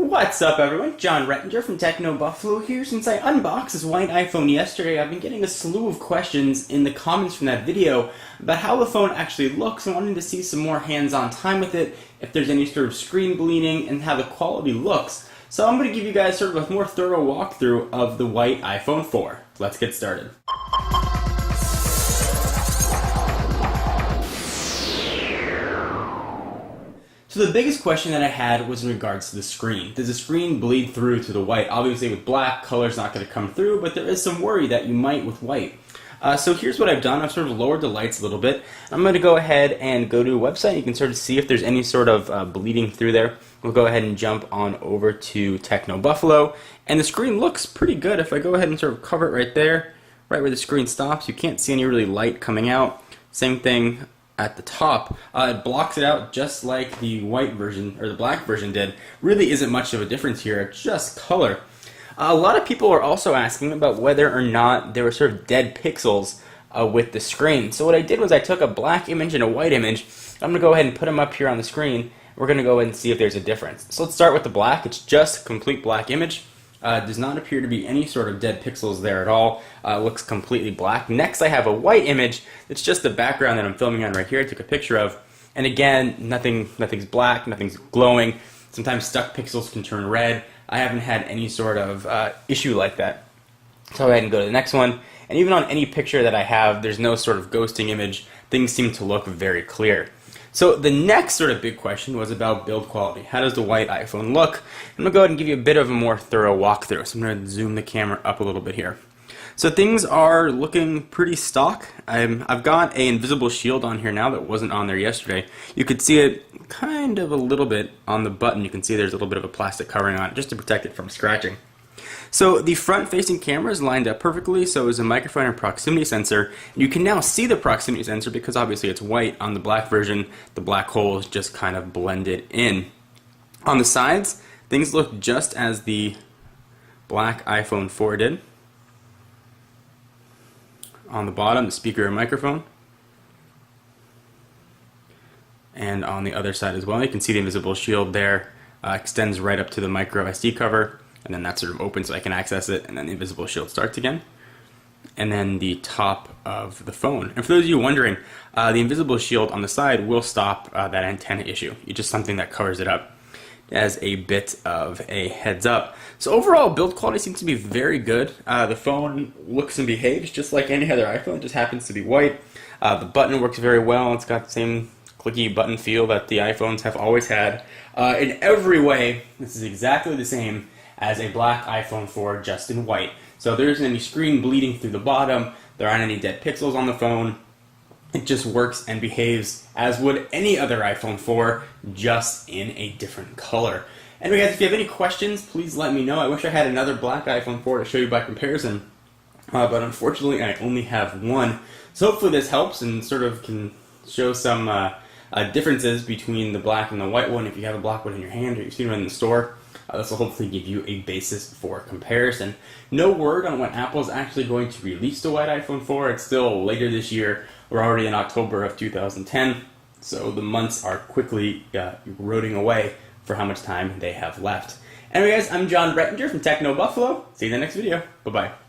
What's up, everyone? John Rettinger from Techno Buffalo here. Since I unboxed this white iPhone yesterday, I've been getting a slew of questions in the comments from that video about how the phone actually looks and wanting to see some more hands-on time with it, if there's any sort of screen bleeding, and how the quality looks. So I'm going to give you guys sort of a more thorough walkthrough of the white iPhone 4. Let's get started. So the biggest question that I had was in regards to the screen. Does the screen bleed through to the white? Obviously with black, color's not going to come through, but there is some worry that you might with white. So here's what I've done. I've sort of lowered the lights a little bit. I'm going to go ahead and go to a website. You can sort of see if there's any sort of bleeding through there. We'll go ahead and jump on over to Techno Buffalo. And the screen looks pretty good. If I go ahead and sort of cover it right there, right where the screen stops, you can't see any really light coming out. Same thing at the top. It blocks it out just like the white version, or the black version did. Really isn't much of a difference here, it's just color. A lot of people are also asking about whether or not there were sort of dead pixels with the screen. So what I did was I took a black image and a white image. I'm going to go ahead and put them up here on the screen. We're going to go ahead and see if there's a difference. So let's start with the black. It's just a complete black image. Does not appear to be any sort of dead pixels there at all. Looks completely black. Next I have a white image. It's just the background that I'm filming on right here. I took a picture of. And again, nothing's black, nothing's glowing. Sometimes stuck pixels can turn red. I haven't had any sort of issue like that. So I'll go ahead and go to the next one. And even on any picture that I have, there's no sort of ghosting image. Things seem to look very clear. So the next sort of big question was about build quality. How does the white iPhone look? I'm going to go ahead and give you a bit of a more thorough walkthrough. So I'm going to zoom the camera up a little bit here. So things are looking pretty stock. I've got an invisible shield on here now that wasn't on there yesterday. You could see it kind of a little bit on the button. You can see there's a little bit of a plastic covering on it just to protect it from scratching. So the front-facing camera is lined up perfectly, so is a microphone and proximity sensor. And you can now see the proximity sensor because obviously it's white. On the black version, the black hole is just kind of blended in. On the sides, things look just as the black iPhone 4 did. On the bottom, the speaker and microphone. And on the other side as well, you can see the invisible shield there. Extends right up to the micro SD cover. And then that's sort of open so I can access it, and then the invisible shield starts again. And then the top of the phone. And for those of you wondering, the invisible shield on the side will stop that antenna issue. It's just something that covers it up as a bit of a heads up. So overall, build quality seems to be very good. The phone looks and behaves just like any other iPhone, it just happens to be white. The button works very well. It's got the same clicky button feel that the iPhones have always had. In every way, this is exactly the same as a black iPhone 4 just in white. So there isn't any screen bleeding through the bottom, there aren't any dead pixels on the phone. It just works and behaves as would any other iPhone 4, just in a different color. Anyway guys, if you have any questions, please let me know. I wish I had another black iPhone 4 to show you by comparison, but unfortunately I only have one. So hopefully this helps and sort of can show some differences between the black and the white one if you have a black one in your hand or you've seen one in the store. This will hopefully give you a basis for comparison. No word on when Apple is actually going to release the white iPhone 4. It's still later this year. We're already in October of 2010, so the months are quickly eroding away for how much time they have left. Anyway guys, I'm John Rettinger from Techno Buffalo. See you in the next video. Bye-bye.